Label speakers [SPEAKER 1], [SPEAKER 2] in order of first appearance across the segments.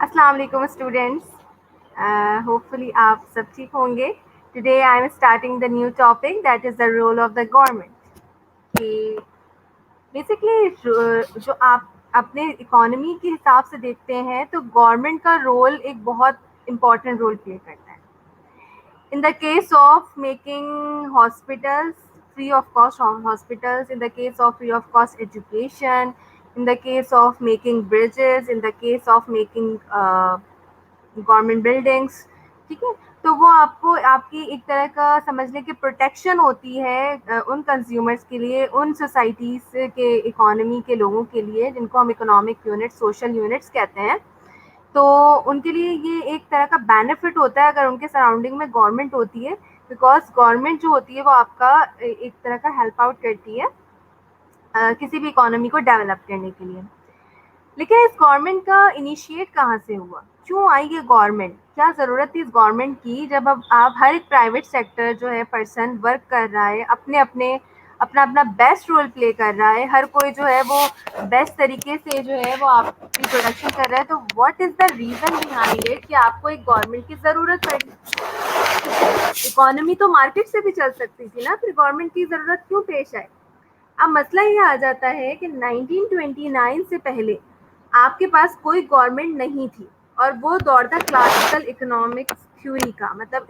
[SPEAKER 1] अस्सलाम वालेकुम students, hopefully आप सब ठीक होंगे। Today I am starting the new topic that is the role of the government. कि बेसिकली जो आप अपने इकोनॉमी के हिसाब से देखते हैं तो गवर्नमेंट का रोल एक बहुत इम्पॉर्टेंट रोल प्ले करता है। In the case of making hospitals free of cost hospitals, in the case of free of cost education, in the case of making bridges, in the case of making government buildings, ठीक है। तो वो आपको आपकी एक तरह का समझ लें कि प्रोटेक्शन होती है उन कंज्यूमर्स के लिए, उन सोसाइटीज़ के इकोनॉमी के लोगों के लिए जिनको हम इकोनॉमिक यूनिट, सोशल यूनिट्स कहते हैं। तो उनके लिए ये एक तरह का बेनिफिट होता है अगर उनके सराउंडिंग में गवर्नमेंट होती है, बिकॉज गवर्नमेंट जो होती है वो आपका एक तरह का हेल्प आउट करती है किसी भी इकोनॉमी को डेवलप करने के लिए। लेकिन इस गवर्नमेंट का इनिशिएट कहाँ से हुआ, क्यों आई ये गवर्नमेंट, क्या ज़रूरत थी इस गवर्नमेंट की जब अब आप हर एक प्राइवेट सेक्टर जो है पर्सन वर्क कर रहा है, अपना अपना बेस्ट रोल प्ले कर रहा है, हर कोई जो है वो बेस्ट तरीके से जो है वो आपकी प्रोडक्शन कर रहा है। तो what is the reason behind it कि आपको एक गवर्नमेंट की ज़रूरत पड़ी। इकोनॉमी तो मार्केट से भी चल सकती थी ना, फिर गवर्नमेंट की ज़रूरत क्यों पेश आई। अब मसला ये आ जाता है कि 1929 से पहले आपके पास कोई गवर्नमेंट नहीं थी और वो दौर था क्लासिकल इकोनॉमिक्स थ्योरी का, मतलब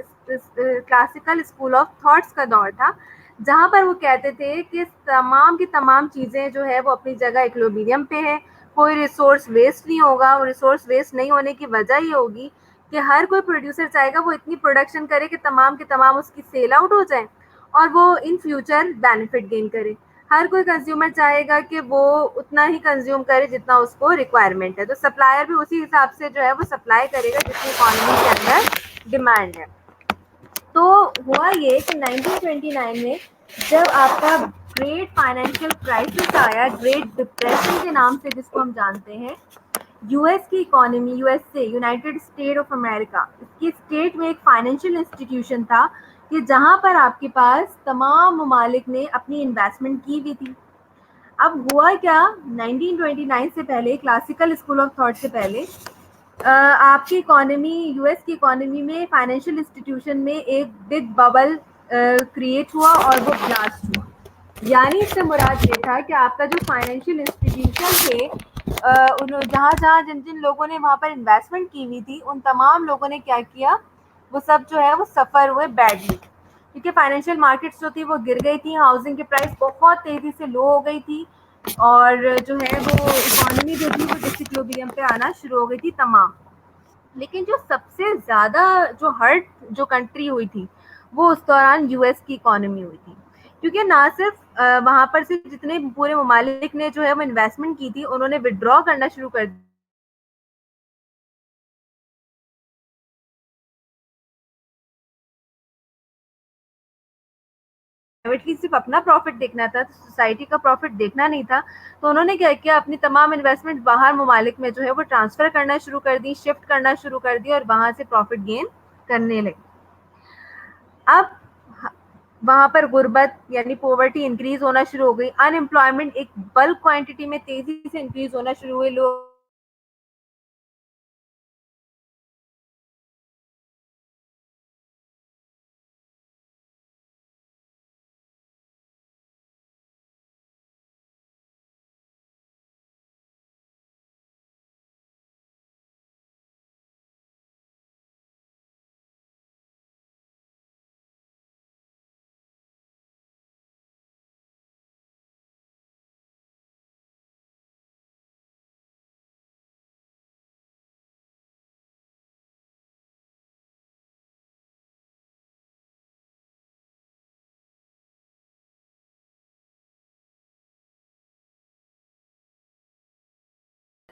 [SPEAKER 1] क्लासिकल स्कूल ऑफ थॉट्स का दौर था, जहाँ पर वो कहते थे कि तमाम की तमाम चीज़ें जो है वो अपनी जगह इक्विलिब्रियम पे है, कोई रिसोर्स वेस्ट नहीं होगा। और रिसोर्स वेस्ट नहीं होने की वजह ये होगी कि हर कोई प्रोड्यूसर चाहेगा वो इतनी प्रोडक्शन करे कि तमाम के तमाम उसकी सेल आउट हो जाए और वो इन फ्यूचर बेनिफिट गेन करे। हर कोई कंज्यूमर चाहेगा कि वो उतना ही कंज्यूम करे जितना उसको रिक्वायरमेंट है, तो सप्लायर भी उसी हिसाब से जो है वो सप्लाई करेगा जितनी इकोनॉमी के अंदर डिमांड है। तो हुआ ये कि 1929 में जब आपका ग्रेट फाइनेंशियल क्राइसिस आया, ग्रेट डिप्रेशन के नाम से जिसको हम जानते हैं, यूएस की economy, USA, United state of America, इसकी स्टेट में एक फाइनेंशियल इंस्टीट्यूशन था कि जहां पर आपके पास तमाम ममालिक ने अपनी इन्वेस्टमेंट की हुई थी। अब हुआ क्या, 1929 से पहले, क्लासिकल स्कूल ऑफ थॉट से पहले, आपकी इकोनॉमी, यूएस की इकोनॉमी में फाइनेंशियल इंस्टीट्यूशन में एक बिग बबल क्रिएट हुआ और वो ब्लास्ट हुआ। यानी इससे मुराद ये था कि आपका जो फाइनेंशियल इंस्टीट्यूशन थे, जहाँ जहाँ जिन जिन लोगों ने वहाँ पर इन्वेस्टमेंट की हुई थी, उन तमाम लोगों ने क्या किया, वो सब जो है वो सफ़र हुए बैडली, क्योंकि फाइनेंशियल मार्केट्स जो थी वो गिर गई थी, हाउसिंग की प्राइस बहुत तेज़ी से लो हो गई थी और जो है वो इकोनॉमी जो थी वो डिसइक्विलिब्रियम पे आना शुरू हो गई थी तमाम। लेकिन जो सबसे ज़्यादा जो हर्ट जो कंट्री हुई थी वो उस दौरान यूएस की इकोनॉमी हुई थी, क्योंकि ना सिर्फ वहाँ पर से जितने पूरे ममालिक ने जो है वो इन्वेस्टमेंट की थी उन्होंने विड्रॉ करना शुरू कर प्राइवेटली सिर्फ अपना प्रॉफिट देखना था, तो सोसाइटी का प्रॉफिट देखना नहीं था। तो उन्होंने क्या किया, अपनी तमाम इन्वेस्टमेंट बाहर ममालिक में जो है वो ट्रांसफ़र करना शुरू कर दी, शिफ्ट करना शुरू कर दी और वहाँ से प्रॉफिट गेन करने लगे। अब वहाँ पर गुर्बत यानी पॉवर्टी इंक्रीज होना शुरू हो गई, अनएम्प्लॉयमेंट एक बल्क क्वांटिटी में तेजी से इंक्रीज होना शुरू हुए, लोग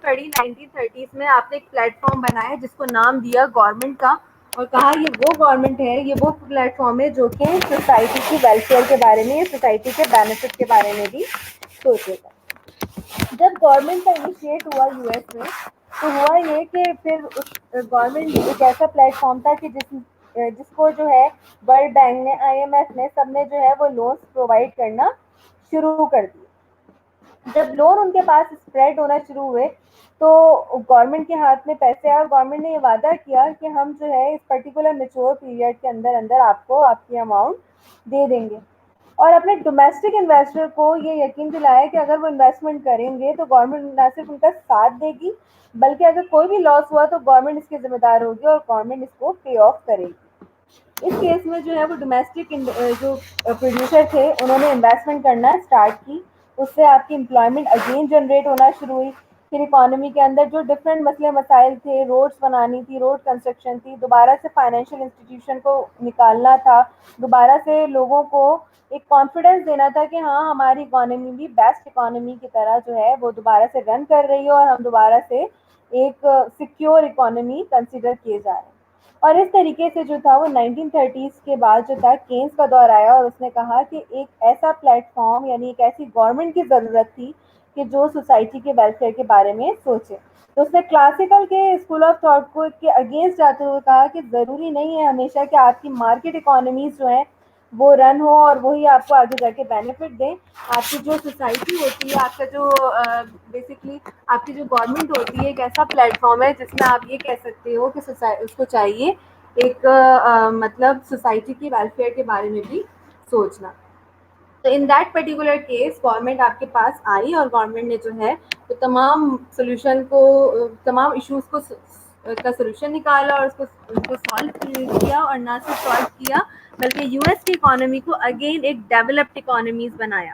[SPEAKER 1] पड़ी 1930s में आपने एक प्लेटफॉर्म बनाया जिसको नाम दिया गवर्नमेंट का, और कहा ये वो गवर्नमेंट है, ये वो प्लेटफॉर्म है जो कि सोसाइटी की वेलफेयर के बारे में, सोसाइटी के बेनिफिट के बारे में भी सोचेगा। जब गवर्नमेंट का इनिशिएट हुआ यूएस में, तो हुआ ये कि फिर उस गवर्नमेंट एक ऐसा प्लेटफॉर्म था कि जिसको जो है वर्ल्ड बैंक ने, आईएमएफ ने, सबने जो है वो लोन्स प्रोवाइड करना शुरू कर दिए। जब लोन उनके पास स्प्रेड होना शुरू हुए तो गवर्नमेंट के हाथ में पैसे आए और गवर्नमेंट ने ये वादा किया कि हम जो है इस पर्टिकुलर मेच्योर पीरियड के अंदर अंदर आपको आपकी अमाउंट दे देंगे। और अपने डोमेस्टिक इन्वेस्टर को ये यकीन दिलाया कि अगर वो इन्वेस्टमेंट करेंगे तो गवर्नमेंट ना सिर्फ उनका साथ देगी, बल्कि अगर कोई भी लॉस हुआ तो गवर्नमेंट इसके जिम्मेदार होगी और गवर्नमेंट इसको पे ऑफ करेगी। इस केस में जो है वो डोमेस्टिक जो प्रोड्यूसर थे उन्होंने इन्वेस्टमेंट करना स्टार्ट की। उससे आपकी एम्प्लॉयमेंट अगेन जनरेट होना शुरू हुई। फिर इकोनॉमी के अंदर जो डिफरेंट मसले मसाइल थे, रोड्स बनानी थी, रोड कंस्ट्रक्शन थी, दोबारा से फाइनेंशियल इंस्टीट्यूशन को निकालना था, दोबारा से लोगों को एक कॉन्फिडेंस देना था कि हाँ हमारी इकोनॉमी भी बेस्ट इकोनॉमी की तरह जो है वो दोबारा से रन कर रही है और हम दोबारा से एक सिक्योर इकोनॉमी कंसिडर किए जा रहे हैं। और इस तरीके से जो था वो 1930s के बाद जो था केन्स का दौर आया और उसने कहा कि एक ऐसा प्लेटफॉर्म यानी एक ऐसी गवर्नमेंट की ज़रूरत थी कि जो सोसाइटी के वेलफेयर के बारे में सोचे। तो उसने क्लासिकल के स्कूल ऑफ थॉट को के अगेंस्ट जाते हुए कहा कि ज़रूरी नहीं है हमेशा कि आपकी मार्केट इकोनॉमीज जो हैं वो रन हो और वही आपको आगे जाके बेनिफिट दें। आपकी जो सोसाइटी होती है, आपका जो बेसिकली आपकी जो गवर्नमेंट होती है एक ऐसा प्लेटफॉर्म है जिसमें आप ये कह सकते हो कि उसको चाहिए एक मतलब सोसाइटी की वेलफेयर के बारे में भी सोचना। तो in that particular case government आपके पास आई और गवर्नमेंट ने जो है तो तमाम सोल्यूशन को तमाम इश्यूज को का सोल्यूशन निकाला और उसको सॉल्व किया और ना सिर्फ सॉल्व किया बल्कि यूएस की इकोनॉमी को अगेन एक डेवलप्ड इकोनॉमीज बनाया।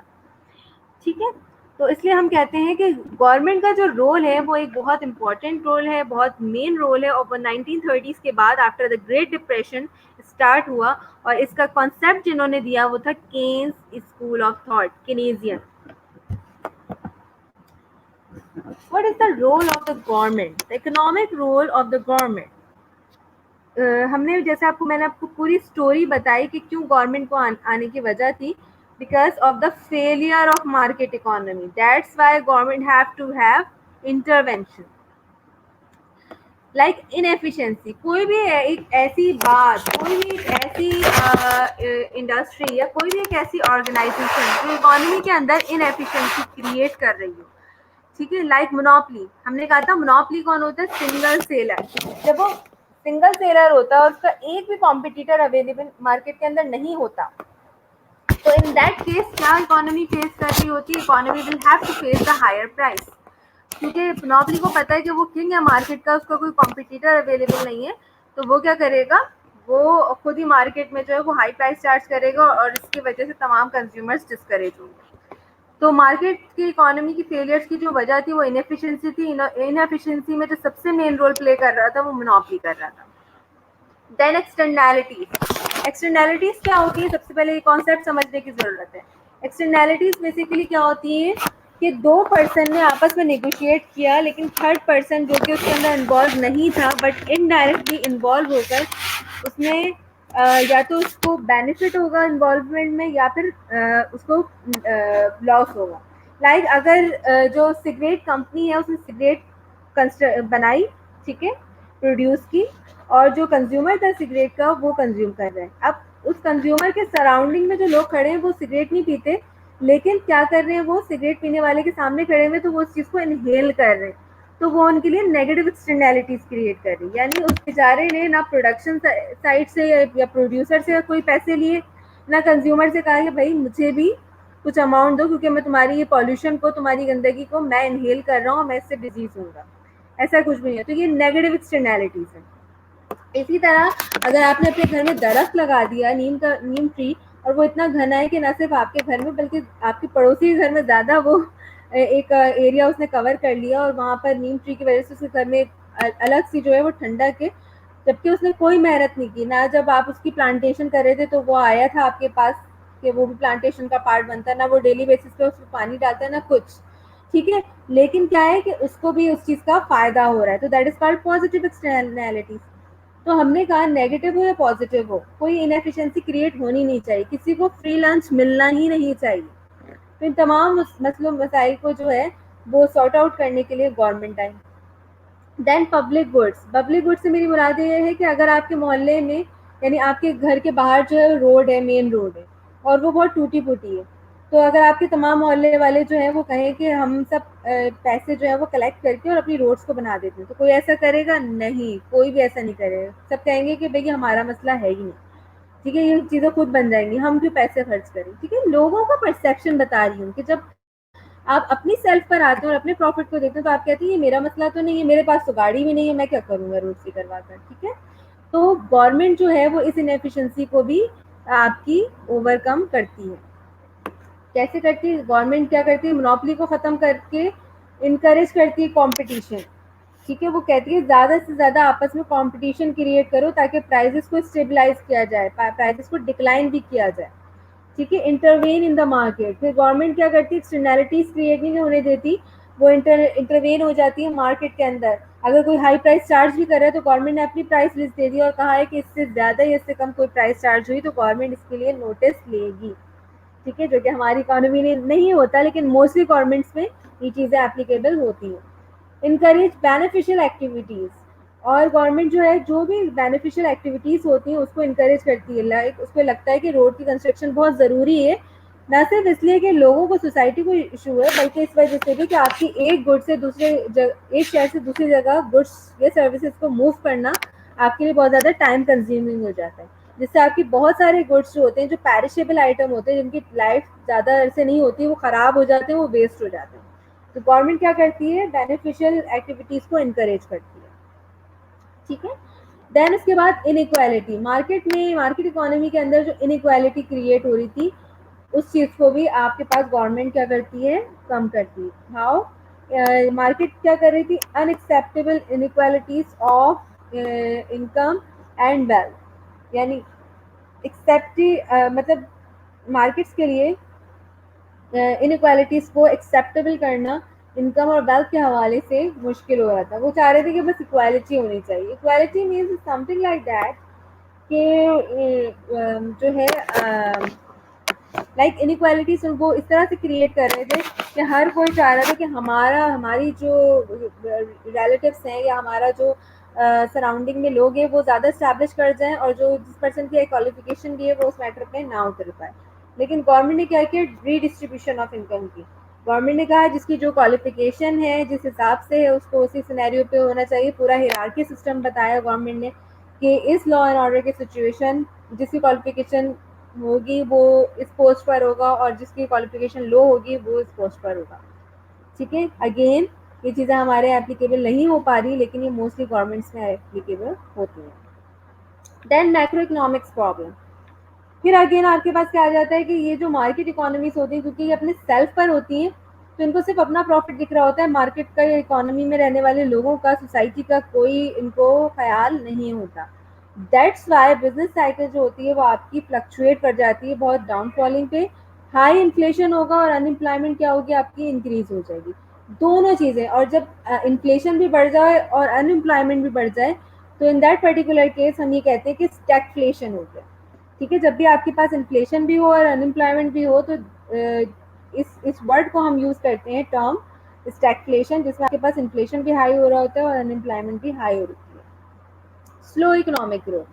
[SPEAKER 1] ठीक है, तो इसलिए हम कहते हैं कि गवर्नमेंट का जो रोल है वो एक बहुत इंपॉर्टेंट रोल है, बहुत मेन रोल है। और 1930s के बाद after the great depression start हुआ और इसका कॉन्सेप्ट जिन्होंने दिया वो था Keynes school of thought, Keynesian. What is the role of the government, the economic role of the government. हमने जैसे मैंने आपको पूरी स्टोरी बताई कि क्यों गवर्नमेंट को आने की वजह थी, because of the failure of market economy, that's why government have to have intervention like inefficiency। कोई भी एक ऐसी बात, कोई भी एक ऐसी इंडस्ट्री या कोई भी एक ऐसी ऑर्गेनाइजेशन जो इकोनॉमी के अंदर इनएफिशिएंसी क्रिएट कर रही हो, ठीक है, लाइक मोनोपली। हमने कहा था मोनोपली कौन होता है, सिंगल सेलर। जब वो सिंगल सेलर होता है और उसका एक भी कॉम्पिटिटर अवेलेबल मार्केट के अंदर नहीं होता तो इन दैट केस क्या इकोनॉमी फेस कर रही होती है, economy will have to face the higher price. क्योंकि मोनोपली को पता है कि वो किंग है मार्केट का, उसका कोई कॉम्पिटिटर अवेलेबल नहीं है, तो वो क्या करेगा, वो खुद ही मार्केट में जो है वो हाई प्राइस चार्ज करेगा और इसकी वजह से तमाम कंज्यूमर्स डिस्करेज होंगे। तो मार्केट की इकोनॉमी की फेलियर्स की जो वजह थी वो इनएफिशिएंसी थी। इनएफिशिएंसी में जो सबसे मेन रोल प्ले कर रहा था वो मोनोपली कर रहा था। Then externalities. एक्सटर्नैलिटीज क्या होती है, सबसे पहले ये कॉन्सेप्ट समझने की जरूरत है। एक्सटर्नैलिटीज बेसिकली क्या होती है कि दो पर्सन ने आपस में नेगोशिएट किया लेकिन थर्ड पर्सन जो कि उसके अंदर इन्वॉल्व नहीं था बट इनडायरेक्टली इन्वॉल्व होकर उसने या तो उसको बेनिफिट होगा इन्वॉल्वमेंट में या फिर उसको लॉस होगा। लाइक अगर जो सिगरेट कंपनी है उसने सिगरेट बनाई, ठीक है, प्रोड्यूस की, और जो कंज्यूमर था सिगरेट का वो कंज्यूम कर रहे हैं। अब उस कंज्यूमर के सराउंडिंग में जो लोग खड़े हैं वो सिगरेट नहीं पीते, लेकिन क्या कर रहे हैं, वो सिगरेट पीने वाले के सामने खड़े हुए तो वो उस चीज़ को इनहेल कर रहे हैं, तो वो उनके लिए नेगेटिव एक्सटर्नैलिटीज क्रिएट कर रही है। यानी उस बेचारे ने ना प्रोडक्शन साइड से या प्रोड्यूसर से कोई पैसे लिए, ना कंज्यूमर से कहा कि भाई मुझे भी कुछ अमाउंट दो क्योंकि मैं तुम्हारी ये पॉल्यूशन को, तुम्हारी गंदगी को मैं इनहेल कर रहा हूँ, मैं इससे डिजीज होऊंगा। ऐसा कुछ भी नहीं है। तो ये नेगेटिव एक्सटर्नैलिटीज है। इसी तरह अगर आपने अपने घर में दरख्त लगा दिया, नीम ट्री, और वो इतना घना है कि न सिर्फ आपके घर में बल्कि आपके पड़ोसी के घर में ज़्यादा वो एक एरिया उसने कवर कर लिया और वहाँ पर नीम ट्री की वजह से उसके घर में अलग सी जो है वो ठंडक है, जबकि उसने कोई मेहनत नहीं की ना। जब आप उसकी प्लांटेशन कर रहे थे तो वो आया था आपके पास कि वो भी प्लांटेशन का पार्ट बनता है, ना वो डेली बेसिस पे उसमें पानी डालता है ना कुछ, ठीक है, लेकिन क्या है कि उसको भी उस चीज़ का फायदा हो रहा है। तो that is called positive externalities. तो हमने कहा नेगेटिव हो या पॉजिटिव हो कोई इनएफिशिएंसी क्रिएट होनी नहीं चाहिए, किसी को फ्री लंच मिलना ही नहीं चाहिए। तो इन तमाम मसलों मसाइल को जो है वो सॉर्ट आउट करने के लिए गवर्नमेंट आई। Then public goods. Public goods से मेरी मुराद ये है कि अगर आपके मोहल्ले में यानी आपके घर के बाहर जो है रोड है, मेन रोड है, और वो बहुत टूटी फूटी है, तो अगर आपके तमाम मोहल्ले वाले जो हैं वो कहें कि हम सब पैसे जो है वो कलेक्ट करके और अपनी रोड्स को बना देते हैं, तो कोई ऐसा करेगा? नहीं, कोई भी ऐसा नहीं करेगा। सब कहेंगे कि भई हमारा मसला है ही नहीं, ठीक है, ये चीज़ें खुद बन जाएँगी, हम क्यों पैसे खर्च करें, ठीक है? लोगों का परसेप्शन बता रही हूँ कि जब आप अपनी सेल्फ पर आते हैं और अपने प्रॉफिट को देखते हैं तो आप कहते हैं ये मेरा मसला तो नहीं है, मेरे पास तो गाड़ी भी नहीं है, मैं क्या करूँगा रोड से करवा कर, ठीक है? तो गवर्नमेंट जो है वो इस इनएफिशिएंसी को भी आपकी ओवरकम करती है। कैसे करती है? गवर्नमेंट क्या करती है, मोनोपोली को ख़त्म करके इनकरेज करती है कंपटीशन, ठीक है? वो कहती है ज़्यादा से ज़्यादा आपस में कंपटीशन क्रिएट करो ताकि प्राइसेस को स्टेबलाइज किया जाए, प्राइसेस को डिक्लाइन भी किया जाए, ठीक है? Intervene in the market. फिर गवर्नमेंट क्या करती है, एक्सटर्नैलिटीज क्रिएट नहीं होने देती, वो इंटरवेन हो जाती है मार्केट के अंदर। अगर कोई हाई प्राइस चार्ज भी कर रहा है तो गवर्नमेंट ने अपनी प्राइस लिस्ट दे दी और कहा है कि इससे ज़्यादा या इससे कम कोई प्राइस चार्ज हुई तो गवर्नमेंट इसके लिए नोटिस लेगी, ठीक है? जो कि हमारी इकोनॉमी में नहीं होता, लेकिन मोस्टली गवर्नमेंट्स में ये चीज़ें एप्लीकेबल होती हैं। इनकरेज बेनिफिशियल एक्टिविटीज़, और गवर्नमेंट जो है जो भी बेनिफिशियल एक्टिविटीज़ होती हैं उसको इनकरेज करती है। लाइक उसको लगता है कि रोड की कंस्ट्रक्शन बहुत ज़रूरी है, ना सिर्फ इसलिए कि लोगों को, सोसाइटी को इशू है, बल्कि इस वजह से भी कि आपकी एक गुड से दूसरे एक शहर से दूसरी जगह गुड्स या सर्विसेज को मूव करना आपके लिए बहुत ज़्यादा टाइम कंज्यूमिंग हो जाता है, जिससे आपकी बहुत सारे गुड्स जो होते हैं, जो पेरिशेबल आइटम होते हैं, जिनकी लाइफ ज़्यादा अरसे नहीं होती, वो ख़राब हो जाते हैं, वो वेस्ट हो जाते हैं। तो गवर्नमेंट क्या करती है, बेनिफिशियल एक्टिविटीज़ को इनकरेज करती है, ठीक है? देन उसके बाद इनइक्वालिटी, मार्केट इकोनॉमी के अंदर जो इनइक्वालिटी क्रिएट हो रही थी उस चीज़ को भी आपके पास गवर्नमेंट क्या करती है, कम करती है। हाउ? मार्केट क्या कर रही थी, unacceptable inequalities of income and wealth, यानी एक्सेप्ट मतलब मार्केट्स के लिए इनइक्वालिटीज को एक्सेप्टेबल करना इनकम और वेल्थ के हवाले से मुश्किल हो रहा था। वो चाह रहे थे कि बस इक्वालिटी होनी चाहिए। Equality means something like that कि जो है लाइक इनइक्वालिटीज वो इस तरह से क्रिएट कर रहे थे कि हर कोई चाह रहा था कि हमारी जो रिलेटिव्स हैं या हमारा जो सराउंडिंग में लोग हैं वो ज़्यादा स्टैब्लिश कर जाएं और जो जिस पर्सन की क्वालिफिकेशन की है वो उस मैटर पे ना उतर पाए। लेकिन गवर्नमेंट ने क्या किया, रीडिस्ट्रीब्यूशन ऑफ इनकम की। गवर्नमेंट ने कहा जिसकी जो क्वालिफिकेशन है, जिस हिसाब से है, उसको उसी सिनेरियो पे होना चाहिए। पूरा हिरार्की सिस्टम बताया गवर्नमेंट ने कि इस लॉ एंड ऑर्डर की सिचुएशन जिसकी क्वालिफिकेशन होगी वो इस पोस्ट पर होगा और जिसकी क्वालिफिकेशन लो होगी वो इस पोस्ट पर होगा, ठीक है? अगेन ये चीज़ें हमारे एप्लीकेबल नहीं हो पा रही, लेकिन ये मोस्टली गवर्नमेंट्स में एप्लीकेबल होती हैं। देन मैक्रो इकोनॉमिक्स प्रॉब्लम, फिर अगेन आपके पास क्या आ जाता है कि ये जो मार्केट इकोनॉमीज होती हैं, क्योंकि ये अपने सेल्फ पर होती हैं, तो इनको सिर्फ अपना प्रॉफिट दिख रहा होता है, मार्केट का या इकोनॉमी में रहने वाले लोगों का, सोसाइटी का कोई इनको ख्याल नहीं होता। दैट्स वाई बिजनेस साइकिल जो होती है वो आपकी फ्लक्चुएट कर जाती है बहुत डाउन फॉलिंग पे। हाई इन्फ्लेशन होगा और अनएम्प्लॉयमेंट क्या होगी, आपकी इंक्रीज हो जाएगी, दोनों चीज़ें। और जब इन्फ्लेशन भी बढ़ जाए और अनएम्प्लॉयमेंट भी बढ़ जाए तो इन दैट पर्टिकुलर केस हम ये कहते हैं कि स्टैगफ्लेशन हो गया, ठीक है? जब भी आपके पास इन्फ्लेशन भी हो और अनएम्प्लॉयमेंट भी हो तो इस वर्ड को हम यूज़ करते हैं, टर्म स्टैगफ्लेशन, जिसमें आपके पास इन्फ्लेशन भी हाई हो रहा होता है और अनएम्प्लॉयमेंट भी हाई हो रही है। स्लो इकोनॉमिक ग्रोथ,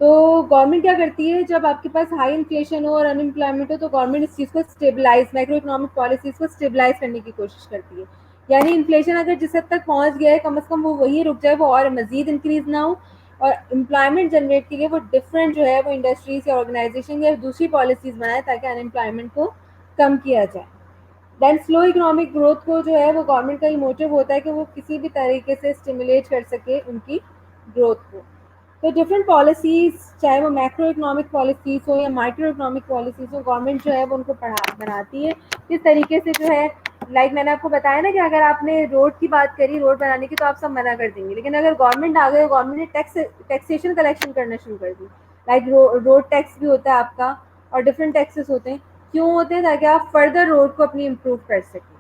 [SPEAKER 1] तो गवर्नमेंट क्या करती है, जब आपके पास हाई इन्फ्लेशन हो और अनएम्प्लॉयमेंट हो तो गवर्नमेंट इस चीज़ को स्टेबलाइज, मैक्रो इकोनॉमिक पॉलिसीज को स्टेबलाइज करने की कोशिश करती है। यानी इन्फ्लेशन अगर जिस हद तक पहुंच गया है कम से कम वो वही रुक जाए, वो और मजीद इंक्रीज ना हो, और एम्प्लॉयमेंट जनरेट के लिए वो डिफरेंट जो है वो इंडस्ट्रीज या ऑर्गेनाइजेशन या दूसरी पॉलिसीज बनाए ताकि अनएम्प्लॉयमेंट को कम किया जाए। देन स्लो इकोनॉमिक ग्रोथ को जो है वो गवर्नमेंट का ही मोटिव होता है कि वो किसी भी तरीके से स्टिमुलेट कर सके उनकी ग्रोथ को। तो डिफरेंट पॉलिसीज, चाहे वो मैक्रो इकोनॉमिक पॉलिसीज हो या माइक्रो इकोनॉमिक पॉलिसीज हो, गवर्नमेंट जो है वो उनको बनाती है किस तरीके से जो है। लाइक मैंने आपको बताया ना कि अगर आपने रोड की बात करी, रोड बनाने की, तो आप सब मना कर देंगे, लेकिन अगर गवर्नमेंट आ गए, गवर्नमेंट ने टैक्सेशन कलेक्शन करना शुरू कर दी, लाइक रोड टैक्स भी होता है आपका और डिफरेंट टैक्सेस होते हैं, क्यों होते हैं? ताकि आप फर्दर रोड को अपनी इम्प्रूव कर सकें,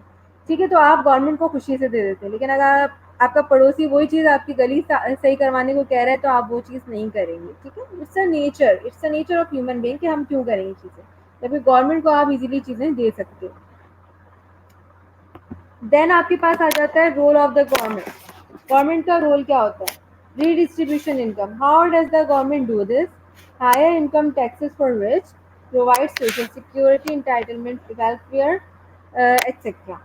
[SPEAKER 1] ठीक है? तो आप गवर्नमेंट को खुशी से दे देते हैं, लेकिन अगर आपका पड़ोसी वही चीज़ आपकी गली सही करवाने को कह रहा है तो आप वो चीज़ नहीं करेंगे, ठीक है? It's a nature of human being कि हम क्यों करेंगे चीज़ें, जबकि गवर्नमेंट को आप इजीली चीज़ें दे सकते हो। देन आपके पास आ जाता है role of the government. Government का रोल क्या होता है? Redistribution income. How does the government do this? Higher income taxes for rich, provide social security, entitlement, welfare, etc.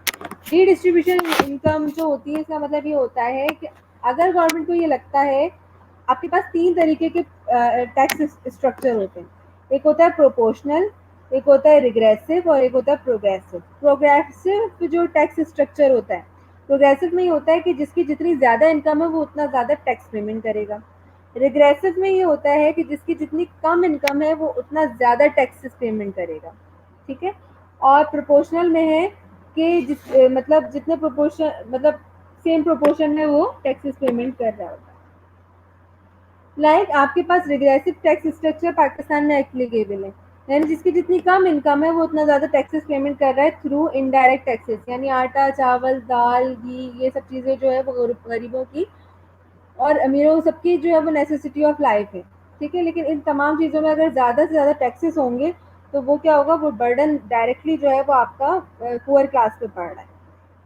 [SPEAKER 1] Redistribution income जो होती है, इसका मतलब ये होता है कि अगर गवर्नमेंट को ये लगता है, आपके पास तीन तरीके के टैक्स स्ट्रक्चर होते हैं। एक होता है प्रोपोर्शनल, एक होता है रिग्रेसिव और एक होता है प्रोग्रेसिव। प्रोग्रेसिव जो टैक्स स्ट्रक्चर होता है, प्रोग्रेसिव में ये होता है कि जिसकी जितनी ज़्यादा इनकम है वो उतना ज़्यादा टैक्स पेमेंट करेगा। रिग्रेसिव में ये होता है कि जिसकी जितनी कम इनकम है वो उतना ज़्यादा टैक्सेस पेमेंट करेगा। ठीक है। और प्रोपोर्शनल में है कि मतलब जितने प्रोपोर्शन, मतलब सेम प्रोपोर्शन में वो टैक्सेस पेमेंट कर रहा होता है। आपके पास रिग्रेसिव टैक्स स्ट्रक्चर पाकिस्तान में एप्लीकेबल है, यानी जिसकी जितनी कम इनकम है वो उतना ज़्यादा टैक्सेस पेमेंट कर रहा है थ्रू इनडायरेक्ट टैक्सेस, यानी आटा, चावल, दाल, घी, ये सब चीज़ें जो है वो गरीबों की और अमीरों सबकी जो है वो नेसेसिटी ऑफ लाइफ है। ठीक है। लेकिन इन तमाम चीज़ों में अगर ज़्यादा से ज़्यादा टैक्सेस होंगे तो वो क्या होगा, वो बर्डन डायरेक्टली जो है वो आपका पुअर क्लास पे पड़ रहा है।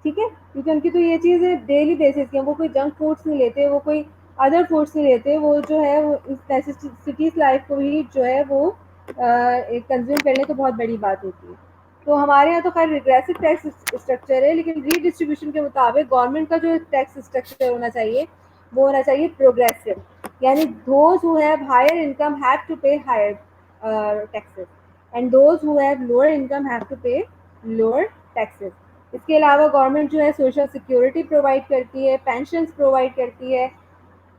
[SPEAKER 1] ठीक है। क्योंकि उनकी तो ये चीज़ डेली बेसिस की है, वो कोई जंक फूड्स नहीं लेते, वो कोई अदर फूड्स नहीं लेते, वो जो है वो इस नेसेसिटीज लाइफ को ही जो है वो कंज्यूम करने तो बहुत बड़ी बात होती है। तो हमारे यहाँ तो खैर रिग्रेसिव टैक्स स्ट्रक्चर है, लेकिन रीडिस्ट्रीब्यूशन के मुताबिक गवर्नमेंट का जो टैक्स स्ट्रक्चर होना चाहिए वो होना चाहिए प्रोग्रेसिव, यानी those who have higher income have to pay higher taxes and those who have lower income have to pay lower taxes. इसके अलावा गवर्नमेंट जो है सोशल सिक्योरिटी प्रोवाइड करती है, पेंशन्स प्रोवाइड करती है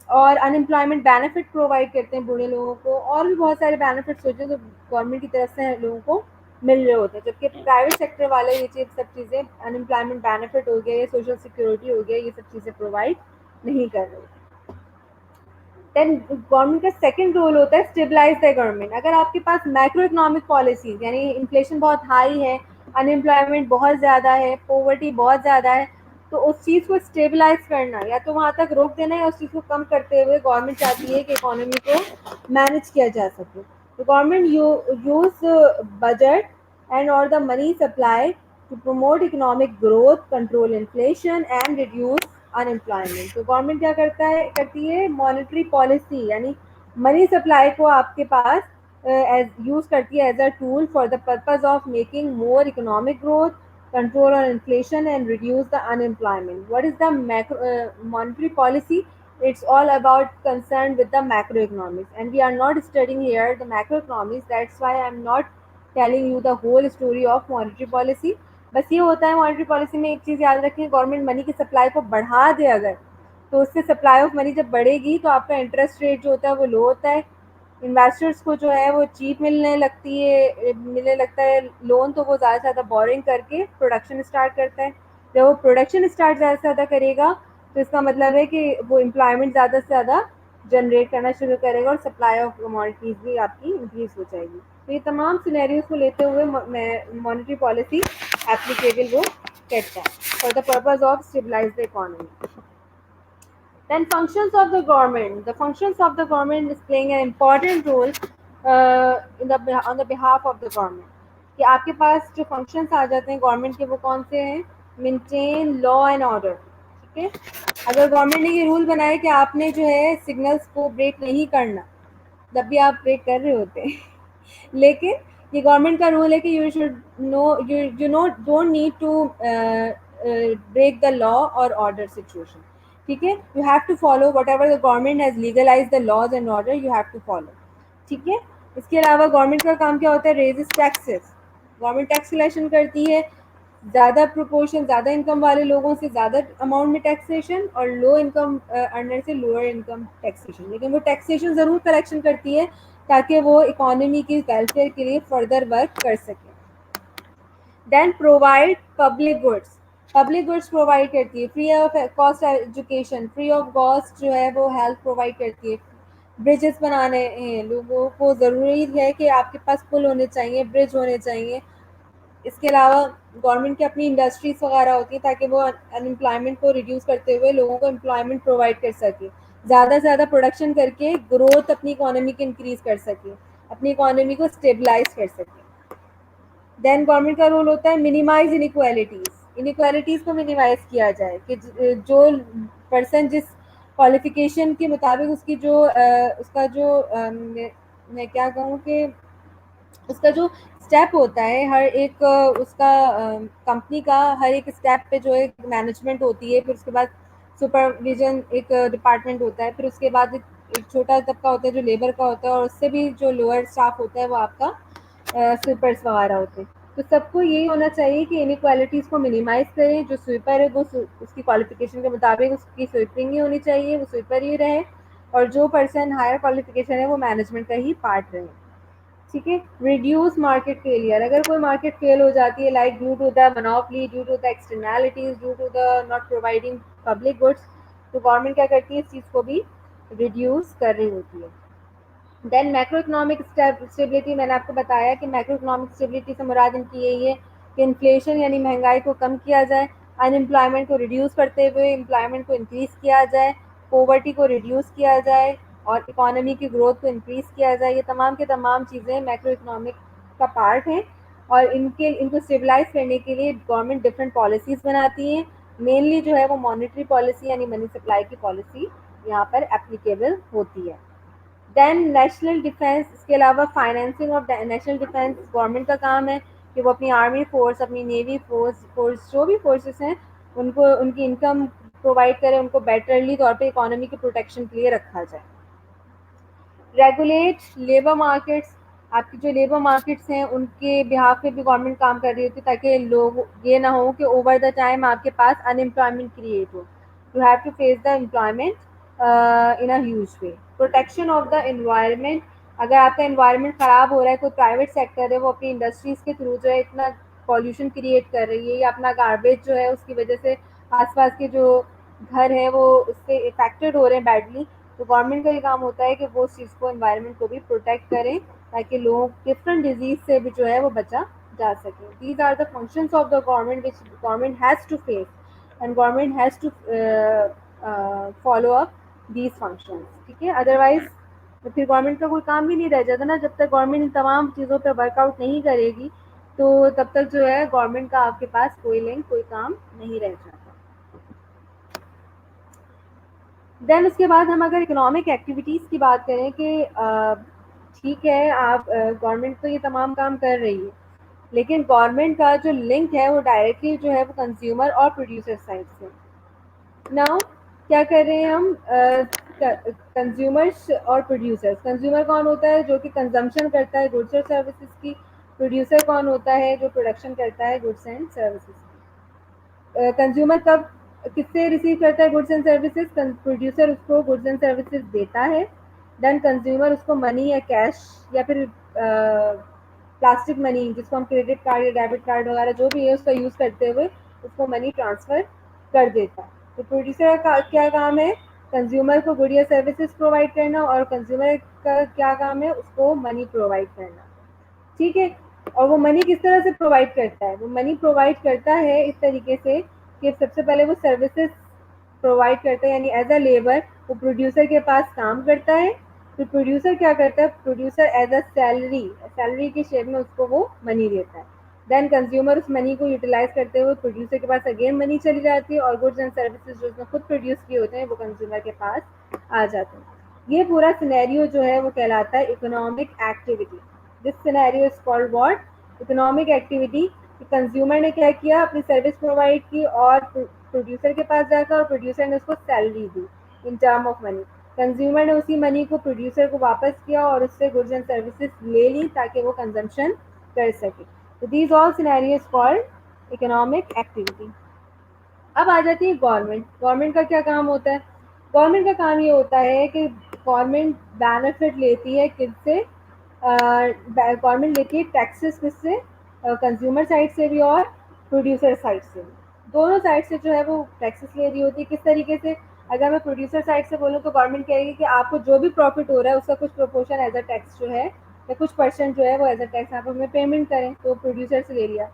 [SPEAKER 1] और अनएम्प्लॉयमेंट बेनिफिट प्रोवाइड करते हैं बूढ़े लोगों को, और भी बहुत सारे बेनिफिट्स होते हैं जो गवर्नमेंट की तरफ से लोगों को मिल रहे होते हैं। जबकि प्राइवेट सेक्टर वाले ये चीज़ सब चीज़ें, अनएम्प्लॉयमेंट बेनिफिट हो गया या सोशल सिक्योरिटी हो गया, ये सब चीज़ें प्रोवाइड नहीं कर रहे होते। देन गवर्नमेंट का सेकंड रोल होता है स्टेबलाइज द गवर्नमेंट। अगर आपके पास मैक्रो इकोनॉमिक पॉलिसीज, यानी इन्फ्लेशन बहुत हाई है, अनएम्प्लॉयमेंट बहुत ज़्यादा है, पॉवर्टी बहुत ज़्यादा है, तो उस चीज़ को स्टेबलाइज करना या तो वहाँ तक रोक देना है, उस चीज़ को कम करते हुए गवर्नमेंट चाहती है कि इकोनॉमी को मैनेज किया जा सके। तो गवर्नमेंट यूज बजट एंड और the money supply to promote economic growth, control inflation and reduce unemployment. तो गवर्नमेंट क्या करती है मॉनेटरी पॉलिसी, यानी मनी सप्लाई को आपके पास यूज करती है as a tool for the purpose of making more economic growth, control on inflation and reduce the unemployment. What is the monetary policy? It's all about concerned with the macroeconomics, and we are not studying here the macroeconomics. That's why I'm not telling you the whole story of monetary policy. बस ये होता है monetary policy में, एक चीज़ याद रखें, government money की supply को बढ़ा दे अगर, तो उससे सप्लाई ऑफ मनी जब बढ़ेगी तो आपका इंटरेस्ट रेट जो होता है वो लो होता है, इन्वेस्टर्स को जो है वो चीप मिलने लगता है लोन, तो वो ज़्यादा से ज़्यादा बोरिंग करके प्रोडक्शन स्टार्ट करता है। जब वो प्रोडक्शन स्टार्ट ज़्यादा से ज़्यादा करेगा तो इसका मतलब है कि वो एम्प्लॉयमेंट ज़्यादा से ज़्यादा जनरेट करना शुरू करेगा और सप्लाई ऑफ कमोडिटीज़ भी आपकी इंक्रीज हो जाएगी। तो ये तमाम सिनेरियोज को लेते हुए मॉनेटरी पॉलिसी एप्लीकेबल वो कहता है for the purpose of stabilise the economy. Then functions of the government. The functions of the government is playing an important role on the behalf of the government. कि आपके पास जो functions आ जाते हैं government के वो कौन से हैं? Maintain law and order. ठीक है। अगर गवर्नमेंट ने ये रूल बनाया कि आपने जो है सिग्नल्स को ब्रेक नहीं करना, तब भी आप ब्रेक कर रहे होते हैं लेकिन ये गवर्नमेंट का रूल है कि you should know, you know don't need to break the law और ऑर्डर सिचुएशन। ठीक है। You have to follow whatever the government has legalise the laws and order, you have to follow. ठीक है। इसके अलावा government का काम क्या होता है? Raises taxes. Government tax collection करती है, ज़्यादा प्रोपोर्शन, ज़्यादा इनकम वाले लोगों से ज़्यादा अमाउंट में टैक्सेशन और लो इनकम अर्नर से लोअर इनकम टैक्सेशन, लेकिन वो टैक्सेशन ज़रूर कलेक्शन करती है ताकि वो इकोनॉमी की वेलफेयर के लिए फर्दर वर्क कर सके। Then provide public goods. Public goods provide करती है, free of cost education, free of cost जो है वो हेल्थ प्रोवाइड करती है, ब्रिजेस बनाने हैं, लोगों को ज़रूरी है कि आपके पास पुल होने चाहिए, ब्रिज होने चाहिए। इसके अलावा गवर्नमेंट की अपनी इंडस्ट्रीज वगैरह होती है ताकि वो अनएम्प्लॉयमेंट को रिड्यूस करते हुए लोगों को एम्प्लॉयमेंट प्रोवाइड कर सके, ज़्यादा से ज़्यादा प्रोडक्शन करके ग्रोथ अपनी इकोनॉमी की इंक्रीज कर सके, अपनी इकोनॉमी को स्टेबलाइज कर सके। देन गवर्नमेंट का रोल होता है मिनिमाइज इनइक्वालिटीज़। इनइक्वालिटीज़ को मिनिमाइज किया जाए कि जो पर्सन जिस क्वालिफिकेशन के मुताबिक उसकी जो उसका जो मैं क्या कहूँ कि उसका जो स्टेप होता है, हर एक उसका कंपनी का हर एक स्टेप पे जो एक मैनेजमेंट होती है, फिर उसके बाद सुपरविजन एक डिपार्टमेंट होता है, फिर उसके बाद एक छोटा तबका होता है जो लेबर का होता है, और उससे भी जो लोअर स्टाफ होता है वो आपका स्वीपर्स वगैरह होते हैं। तो सबको यही होना चाहिए कि इनक्वालिटीज़ को मिनिमाइज करें। जो स्वीपर है वो उसकी क्वालिफिकेशन के मुताबिक उसकी स्वीपिंग ही होनी चाहिए, वो स्वीपर ही रहे, और जो पर्सन हायर क्वालिफिकेशन है वो मैनेजमेंट का ही पार्ट रहे। ठीक है। रिड्यूस मार्केट फेलियर, अगर कोई मार्केट फेल हो जाती है like due to the monopoly, due to the externalities, due to the not providing public goods, तो गवर्नमेंट क्या करती है, इस चीज़ को भी रिड्यूस कर रही होती है। देन मैक्रो इकोनॉमिक स्टेबिलिटी, मैंने आपको बताया कि मैक्रो इकोनॉमिक स्टेबिलिटी से मुराद इनकी यही है कि इन्फ्लेशन यानी महंगाई को कम किया जाए, अनएम्प्लॉयमेंट को रिड्यूस करते हुए एम्प्लॉयमेंट को इंक्रीज़ किया जाए, पॉवर्टी को रिड्यूस किया जाए, और इकोनॉमी की ग्रोथ को इंक्रीज़ किया जाए। ये तमाम के तमाम चीज़ें मैक्रो इकोनॉमिक का पार्ट हैं, और इनको स्टेबलाइज करने के लिए गवर्नमेंट डिफरेंट पॉलिसीज़ बनाती है। मेनली जो है वो मॉनेटरी पॉलिसी यानी मनी सप्लाई की पॉलिसी यहाँ पर एप्लीकेबल होती है। देन नेशनल डिफेंस, इसके अलावा financing of national defence government का काम है कि वो अपनी आर्मी फोर्स, अपनी नेवी फोर्स जो भी फोर्सेस हैं उनको उनकी इनकम प्रोवाइड करे, उनको बेटरली तौर पे इकोनॉमी के प्रोटेक्शन के लिए रखा जाए। रेगुलेट लेबर मार्केट्स, आपकी जो लेबर मार्केट्स हैं उनके बिहाफ पे भी गवर्नमेंट काम कर रही होती है, ताकि लोग ये ना हो कि ओवर द टाइम आपके पास अनएम्प्लॉयमेंट क्रिएट हो। You have to face the employment in a huge way. Protection of the environment, अगर आपका एनवायरनमेंट ख़राब हो रहा है, कोई प्राइवेट सेक्टर है वो अपनी इंडस्ट्रीज़ के थ्रू जो है इतना पॉल्यूशन क्रिएट कर रही है, या अपना गार्बेज जो है उसकी वजह से आसपास के जो घर हैं वो उससे इफेक्टेड हो रहे हैं बैडली, तो गवर्नमेंट का ये काम होता है कि वो उस चीज़ को, एनवायरनमेंट को भी प्रोटेक्ट करें, ताकि लोग डिफरेंट डिजीज से भी जो है वो बचा जा सके। These are the functions of the government which government has to face, and government has to follow up these functions. ठीक है, अदरवाइज तो फिर गवर्नमेंट का कोई काम भी नहीं रह जाता ना, जब तक गवर्नमेंट इन तमाम चीज़ों पर वर्कआउट नहीं करेगी तो तब तक जो है गवर्नमेंट का आपके पास कोई लिंक, कोई काम नहीं रह जाता। देन उसके बाद हम अगर इकोनॉमिक एक्टिविटीज़ की बात करें कि ठीक है, आप गवर्नमेंट तो ये तमाम काम कर रही है, लेकिन गवर्नमेंट का जो लिंक है वो डायरेक्टली जो है वो कंज्यूमर और प्रोड्यूसर साइड से। नाउ क्या कर रहे हैं हम, कंज्यूमर्स और प्रोड्यूसर्स। कंज्यूमर कौन होता है, जो कि कंजम्पशन करता है गुड्स और सर्विसेज की। प्रोड्यूसर कौन होता है, जो प्रोडक्शन करता है गुड्स एंड सर्विसेज की। कंज्यूमर कब किससे रिसीव करता है गुड्स एंड सर्विसेज, प्रोड्यूसर उसको गुड्स एंड सर्विसेज देता है, देन कंज्यूमर उसको मनी या कैश या फिर प्लास्टिक मनी, जिसको हम क्रेडिट कार्ड या डेबिट कार्ड वगैरह जो भी है उसका यूज़ करते हुए उसको मनी ट्रांसफ़र कर देता है। तो प्रोड्यूसर का क्या काम है, कंज्यूमर को गुड या सर्विसेज प्रोवाइड करना, और कंज्यूमर का क्या काम है, उसको मनी प्रोवाइड करना। ठीक है। और वो मनी किस तरह से प्रोवाइड करता है, वो मनी प्रोवाइड करता है इस तरीके से कि सबसे पहले वो सर्विसेज प्रोवाइड करता है, यानी एज अ लेबर वो प्रोड्यूसर के पास काम करता है। फिर प्रोड्यूसर क्या करता है, प्रोड्यूसर एज अ सैलरी की शेप में उसको वो मनी देता है। देन कंज्यूमर उस मनी को यूटिलाइज करते हुए प्रोड्यूसर के पास अगेन मनी चली जाती है, और गुड्स एंड सर्विसेज जो उसने खुद प्रोड्यूस किए होते हैं वो कंज्यूमर के पास आ जाते हैं। ये पूरा सिनेरियो जो है वो कहलाता है economic activity. This scenario is called what, economic activity. Consumer ने क्या किया, अपनी सर्विस प्रोवाइड की और प्रोड्यूसर के पास जाकर, और प्रोड्यूसर ने उसको salary the in term of money. Consumer ने उसी मनी को प्रोड्यूसर को वापस किया और उससे गुड्स एंड सर्विसेज ले ली ताकि वो कंजम्पशन कर सके। तो these all scenarios called economic activity. अब आ जाती है गवर्नमेंट। गवर्नमेंट का क्या काम होता है, गवर्नमेंट का काम ये होता है कि गवर्नमेंट बेनिफिट लेती है किससे, गवर्नमेंट लेती है टैक्सेस किससे, कंज्यूमर साइड से भी और प्रोड्यूसर साइड से भी। दोनों साइड से जो है वो टैक्सेस ले रही होती है। किस तरीके से, अगर मैं प्रोड्यूसर साइड से बोलूँ तो गवर्नमेंट कहेगी कि आपको जो भी प्रॉफिट हो रहा है उसका कुछ प्रोपोर्शन एज अ टैक्स जो है, या कुछ परसेंट जो है वो एज अ टैक्स आप हमें पेमेंट करें, तो प्रोड्यूसर से ले लिया।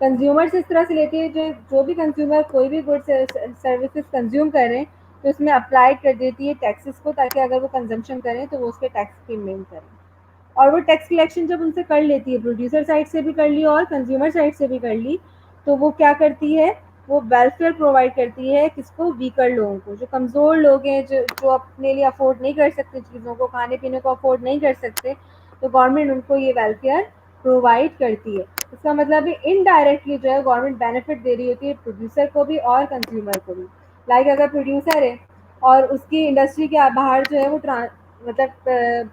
[SPEAKER 1] कंज्यूमर से इस तरह से लेती है, जो जो भी कंज्यूमर कोई भी गुड्स सर्विसेज कंज्यूम करें तो उसमें अप्लाई कर देती है टैक्सेस को, ताकि अगर वो कंजम्पशन करें तो वो उसके टैक्स पेमेंट करें। और वो टैक्स कलेक्शन जब उनसे कर लेती है, प्रोड्यूसर साइड से भी कर ली और कंज्यूमर साइड से भी कर ली, तो वो क्या करती है, वो वेलफेयर प्रोवाइड करती है किसको, वीकर लोगों को। जो कमज़ोर लोग हैं, जो अपने लिए अफोर्ड नहीं कर सकते, चीज़ों को खाने पीने को अफोर्ड नहीं कर सकते, तो गवर्नमेंट उनको ये वेलफेयर प्रोवाइड करती है। इसका मतलब है इनडायरेक्टली जो है गवर्नमेंट बेनिफिट दे रही होती है प्रोड्यूसर को भी और कंज्यूमर को भी। लाइक अगर प्रोड्यूसर है और उसकी इंडस्ट्री के बाहर जो है वो मतलब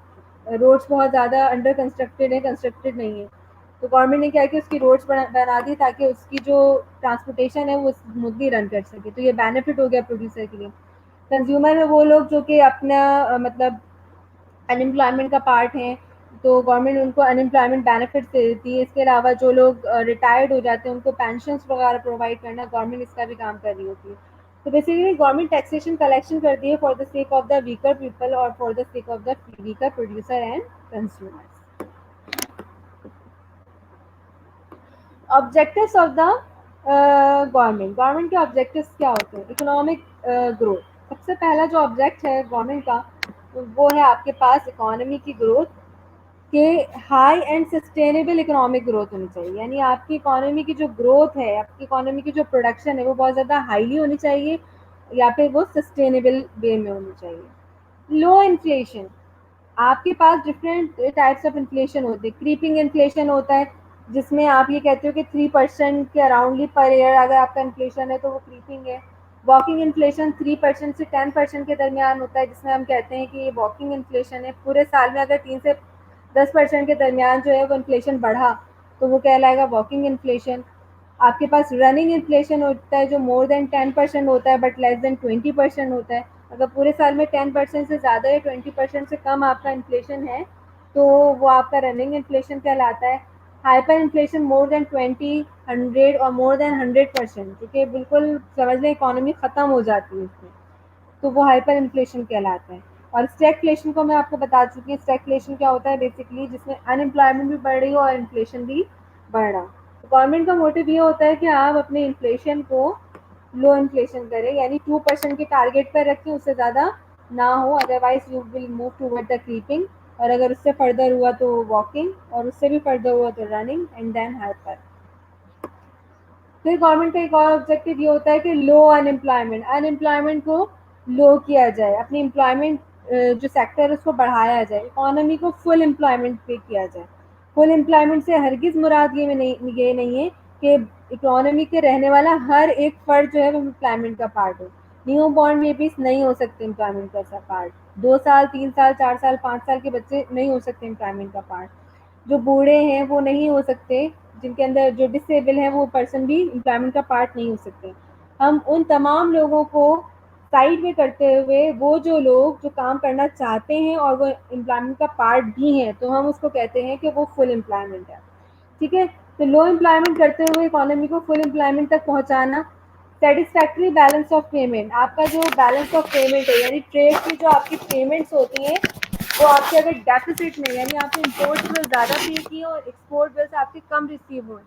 [SPEAKER 1] रोड्स बहुत ज़्यादा अंडर कंस्ट्रक्टेड है, कंस्ट्रक्टेड नहीं है, तो गवर्नमेंट ने क्या किया उसकी रोड्स बना दी ताकि उसकी जो ट्रांसपोर्टेशन है वो स्मूथली रन कर सके, तो ये बेनिफिट हो गया प्रोड्यूसर के लिए। कंज्यूमर में वो लोग जो कि अपना मतलब अनएम्प्लॉयमेंट का पार्ट है, तो गवर्नमेंट उनको अनएम्प्लॉयमेंट बेनिफिट्स दे देती है। इसके अलावा जो लोग रिटायर्ड हो जाते हैं उनको पेंशन्स वगैरह प्रोवाइड करना गवर्नमेंट इसका भी काम कर रही होती है। तो बेसिकली गवर्नमेंट टैक्सेशन कलेक्शन करती है for the sake of the weaker people और for the sake of the weaker producer and consumers. Objectives of the government के ऑब्जेक्टिव्स क्या होते हैं? Economic growth. सबसे पहला जो ऑब्जेक्ट है गवर्नमेंट का वो है आपके पास इकोनॉमी की ग्रोथ के high and sustainable economic growth होनी चाहिए। यानी आपकी इकोनॉमी की जो ग्रोथ है, आपकी इकोनॉमी की जो प्रोडक्शन है वो बहुत ज़्यादा हाईली होनी चाहिए या फिर वो सस्टेनेबल वे में होनी चाहिए। लो इन्फ्लेशन। आपके पास डिफरेंट टाइप्स ऑफ इन्फ्लेशन होते हैं। क्रीपिंग इन्फ्लेशन होता है जिसमें आप ये कहते हो कि 3% के अराउंडली पर ईयर अगर आपका इन्फ्लेशन है तो वो क्रीपिंग है। वॉकिंग इन्फ्लेशन 3% से 10% के दरमियान होता है जिसमें हम कहते हैं कि ये वॉकिंग इन्फ्लेशन है। पूरे साल में अगर 3 से 10% के दरमियान जो है वो इन्फ्लेशन बढ़ा तो वो कहलाएगा वॉकिंग इन्फ्लेशन। आपके पास रनिंग इन्फ्लेशन होता है जो मोर देन 10% होता है बट लेस देन 20% होता है। अगर पूरे साल में 10% से ज़्यादा या 20% से कम आपका इन्फ्लेशन है तो वो आपका रनिंग इन्फ्लेशन कहलाता है। हाइपर इन्फ्लेशन मोर देन 20 100 और मोर देन 100%, क्योंकि बिल्कुल समझ लें इकोनॉमी ख़त्म हो जाती है इसमें, तो वो हाइपर इन्फ्लेशन कहलाता है। और स्टैगफ्लेशन को मैं आपको बता चुकी हूँ। स्टैगफ्लेशन क्या होता है? बेसिकली जिसमें अनएम्प्लॉयमेंट भी बढ़ रही हो और इन्फ्लेशन भी बढ़ रहा हो। तो गवर्नमेंट का मोटिव ये होता है कि आप अपने इन्फ्लेशन को लो इन्फ्लेशन करें, यानी 2% के टारगेट पर रखें, उससे ज़्यादा ना हो, otherwise you will move toward the creeping. और अगर उससे फर्दर हुआ तो वॉकिंग, और उससे भी फर्दर हुआ तो रनिंग एंड देन हाइपर। फिर गवर्नमेंट का एक और ऑब्जेक्टिव ये होता है कि लो अनएम्प्लॉयमेंट, अनएम्प्लॉयमेंट को लो किया जाए, अपनी एम्प्लॉयमेंट जो सेक्टर है उसको बढ़ाया जाए, इकोनॉमी को फुल एम्प्लॉयमेंट पे किया जाए। फुल एम्प्लॉयमेंट से हरगिज मुराद ये नहीं है कि इकोनॉमी के रहने वाला हर एक फर्द जो है वो एम्प्लॉयमेंट का पार्ट हो। न्यू बॉर्न बेबीज नहीं हो सकते एम्प्लॉयमेंट का पार्ट। 2 साल 3 साल 4 साल 5 साल के बच्चे नहीं हो सकते एम्प्लॉयमेंट का पार्ट। जो बूढ़े हैं वो नहीं हो सकते, जिनके अंदर जो डिसेबल है वो पर्सन भी एम्प्लॉयमेंट का पार्ट नहीं हो सकते। हम उन तमाम लोगों को साइड में करते हुए वो जो लोग जो काम करना चाहते हैं और वो एम्प्लॉयमेंट का पार्ट भी हैं तो हम उसको कहते हैं कि वो फुल एम्प्लॉयमेंट है। ठीक है, तो लो एम्प्लॉयमेंट करते हुए इकोनॉमी को फुल एम्प्लॉयमेंट तक पहुंचाना। सेटिस्फैक्ट्री बैलेंस ऑफ पेमेंट, आपका जो बैलेंस ऑफ पेमेंट है यानी ट्रेड की जो आपकी पेमेंट्स होती हैं वो आपके अगर डेफिसिट में, यानी आपने इम्पोर्ट बिल ज़्यादा पे की और एक्सपोर्ट बिल्स आपके कम रिसीव हुए,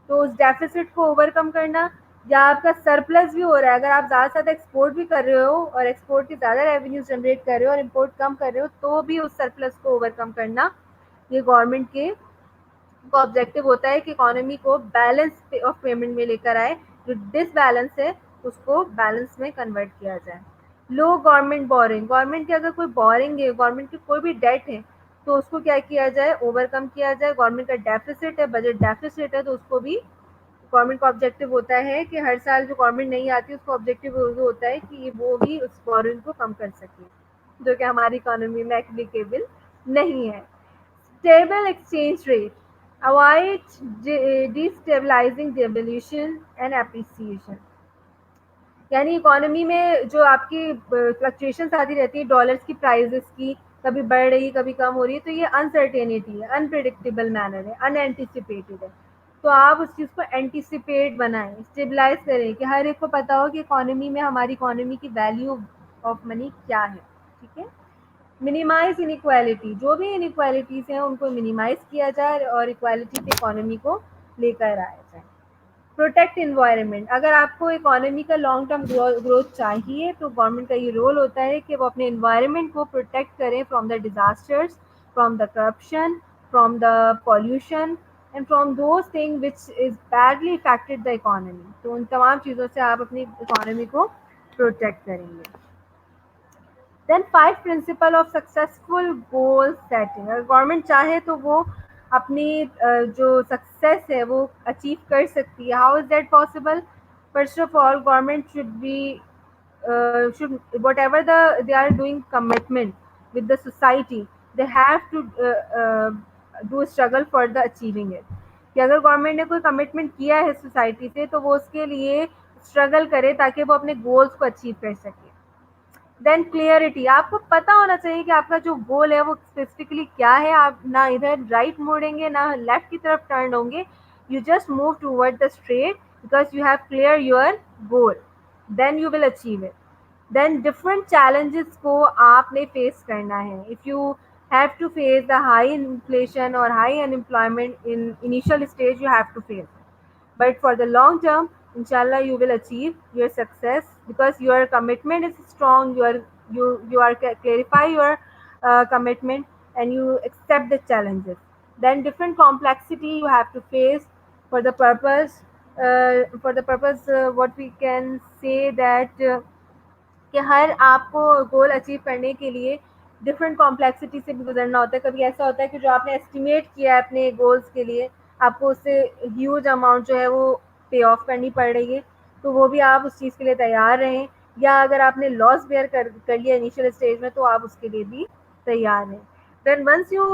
[SPEAKER 1] तो उस डेफिसिट को ओवरकम करना। या आपका सरप्लस भी हो रहा है, अगर आप ज़्यादा से ज़्यादा एक्सपोर्ट भी कर रहे हो और एक्सपोर्ट की ज़्यादा रेवेन्यू जनरेट कर रहे हो और इम्पोर्ट कम कर रहे हो तो भी उस सरप्लस को ओवरकम करना, ये गवर्नमेंट के का ऑब्जेक्टिव होता है कि इकोनॉमी को बैलेंस ऑफ पेमेंट में लेकर आए, जो डिसबैलेंस है उसको बैलेंस में कन्वर्ट किया जाए। लो गवर्नमेंट बोरिंग, गवर्नमेंट की अगर कोई बोरिंग है, गवर्नमेंट की कोई भी डेट है तो उसको क्या किया जाए? ओवरकम किया जाए। गवर्नमेंट का डेफिसिट है, बजट डेफिसिट है, तो उसको भी गवर्नमेंट का ऑब्जेक्टिव होता है कि हर साल जो गवर्नमेंट नहीं आती उसका ऑब्जेक्टिव होता है कि वो भी उस बोरिंग को कम कर सके, जो कि हमारी इकोनॉमी में एप्लीकेबल नहीं है। Stable exchange rate, avoid destabilising devaluation and appreciation. यानी इकोनॉमी में जो आपकी फ्लक्चुएशंस आती रहती है डॉलर्स की प्राइसेस की, कभी बढ़ रही है कभी कम हो रही है, तो ये अनसर्टेनिटी है, अनप्रिडिक्टेबल मैनर है, अनएंटिसिपेटेड है। तो आप उस चीज़ को एंटिसिपेट बनाएं, स्टेबलाइज करें कि हर एक को पता हो कि इकोनॉमी में हमारी इकोनॉमी की वैल्यू ऑफ मनी क्या है। ठीक है, मिनिमाइज इनइक्वालिटी, जो भी इनइक्वालिटीज़ हैं उनको मिनिमाइज किया जाए और इक्वालिटी की इकोनॉमी को लेकर आया जाए। प्रोटेक्ट इन्वायरमेंट, अगर आपको इकोनॉमी का लॉन्ग टर्म ग्रोथ चाहिए तो गवर्नमेंट का ये रोल होता है कि वो अपने इन्वायरमेंट को प्रोटेक्ट करें from the disasters, from the corruption, from the pollution and from those thing which is badly affected the economy. तो उन तमाम चीज़ों से आप अपनी इकोनॉमी को प्रोटेक्ट करेंगे। Then 5 principle of successful goal setting, अगर गवर्नमेंट चाहे तो वो अपनी जो सक्सेस है वो अचीव कर सकती है. How is that possible? First of all government should be should whatever they are doing commitment with the society, they have to do struggle for the achieving it. कि अगर गवर्नमेंट ने कोई commitment किया है society से तो वो उसके लिए स्ट्रगल करे ताकि वो अपने गोल्स को अचीव कर सके. देन क्लियरिटी, आपको पता होना चाहिए कि आपका जो गोल है वो स्पेसिफिकली क्या है. आप ना इधर राइट मुड़ेंगे ना लेफ्ट की तरफ टर्न होंगे. You just move toward the straight because you have clear your goal. Then you will achieve it. Then different challenges को आपने फेस करना है. If you have to face the high inflation और high unemployment in initial stage, you have to face it. But for the long term, inshallah, you will achieve your success because your commitment is strong. You are clarify your commitment and you accept the challenges. Then different complexity you have to face for the purpose. What we can say that कि हर आपको goal achieve करने के लिए different complexity से भी गुजरना होता है. कभी ऐसा होता है कि जो आपने एस्टिमेट किया है अपने गोल्स के लिए, आपको उससे ह्यूज अमाउंट जो है वो पे ऑफ करनी पड़ रही है, तो वो भी आप उस चीज़ के लिए तैयार रहें. या अगर आपने लॉस बेयर कर लिया इनिशियल स्टेज में तो आप उसके लिए भी तैयार रहें. Then once you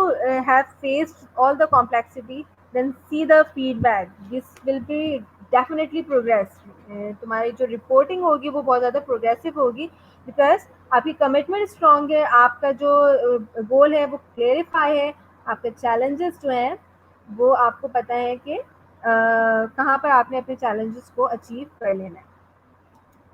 [SPEAKER 1] have faced all the complexity, then see the feedback. This will be definitely progress. तुम्हारी जो रिपोर्टिंग होगी वो बहुत ज़्यादा प्रोग्रेसिव होगी बिकॉज आपकी कमिटमेंट स्ट्रांग है, आपका जो गोल है वो क्लेरिफाई है, आपके चैलेंजेस जो हैं वो आपको पता है कि कहाँ पर आपने अपने चैलेंजेस को अचीव कर लेना है.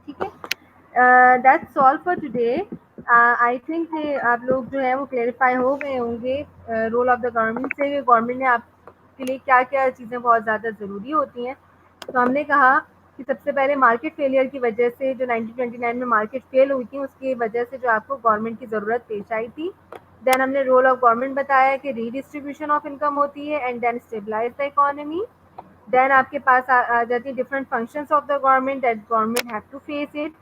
[SPEAKER 1] ठीक है. That's all for today. I think आप लोग जो है वो क्लेरिफाई हो गए होंगे रोल ऑफ द गवर्नमेंट से. गवर्नमेंट ने आपके लिए क्या क्या चीज़ें बहुत ज़्यादा ज़रूरी होती हैं. तो हमने कहा कि सबसे पहले मार्केट फेलियर की वजह से जो 1929 में मार्केट फेल हुई थी उसकी वजह से जो आपको गवर्नमेंट की ज़रूरत पेश आई थी. देन हमने रोल ऑफ गवर्नमेंट बताया कि रीडिस्ट्रीब्यूशन ऑफ इनकम होती है and then stabilise the economy. Then आपके पास आ जाती है different functions of the government that government have to face it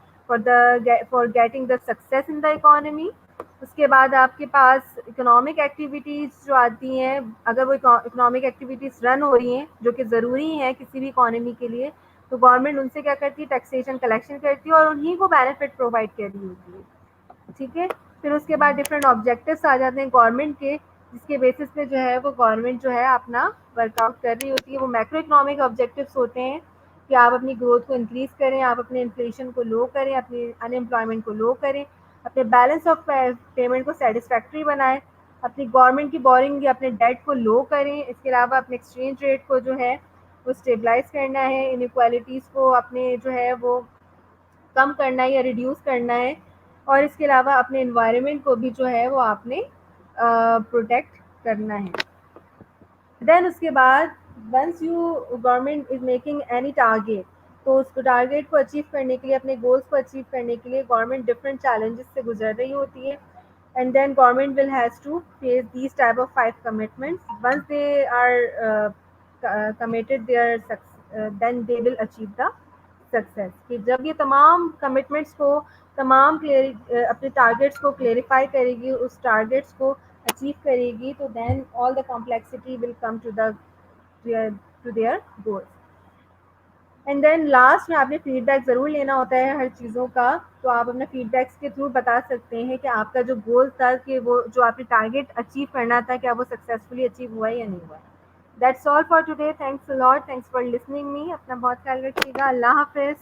[SPEAKER 1] for getting the success in the economy. उसके बाद आपके पास इकोनॉमिक एक्टिविटीज़ जो आती हैं, अगर वो इकोनॉमिक एक्टिविटीज़ रन हो रही हैं जो कि ज़रूरी हैं किसी भी इकोनॉमी के लिए, तो गवर्नमेंट उनसे क्या करती है, टैक्सेशन कलेक्शन करती है और उन्हीं को बेनिफिट प्रोवाइड कर रही होती है. ठीक है. फिर उसके बाद डिफरेंट ऑब्जेक्टिव्स आ जाते हैं गवर्नमेंट के, जिसके बेसिस पे जो है वो गवर्नमेंट जो है अपना वर्कआउट कर रही होती है. वो मैक्रो इकोनॉमिक ऑब्जेक्टिव्स होते हैं कि आप अपनी ग्रोथ को इंक्रीज़ करें, आप अपने इन्फ्लेशन को लो करें, अपनी अनएम्प्लॉयमेंट को लो करें, अपने बैलेंस ऑफ पेमेंट को सेटिस्फैक्ट्री बनाएं, अपनी गवर्नमेंट की बोरिंग या अपने डेट को लो करें. इसके अलावा अपने एक्सचेंज रेट को जो है वो स्टेबलाइज करना है, इनइक्वालिटीज़ को अपने जो है वो कम करना है या रिड्यूस करना है, और इसके अलावा अपने एनवायरनमेंट को भी जो है वो आपने प्रोटेक्ट करना है. देन उसके बाद once you government is making any target, तो उसको टारगेट को अचीव करने के लिए, अपने गोल्स को अचीव करने के लिए गवर्नमेंट डिफरेंट चैलेंजेस से गुजर रही होती है. And then government will has to face these type of 5 commitments. Once they are committed their then they will achieve the success. कि जब ये तमाम कमिटमेंट्स को, तमाम अपने टारगेट्स को क्लेरिफाई करेगी, उस टारगेट्स को अचीव करेगी, तो then all the complexity will come to their goals. And then last में आपने फीडबैक ज़रूर लेना होता है हर चीज़ों का. तो आप अपने फीडबैक्स के थ्रू बता सकते हैं कि आपका जो गोल था, कि वो जो आपने टारगेट अचीव करना था, क्या वो सक्सेसफुली अचीव हुआ या नहीं हुआ. That's all for today. Thanks a lot. Thanks for listening me. अपना बहुत ख्याल रखिएगा. अल्लाह हाफिज़.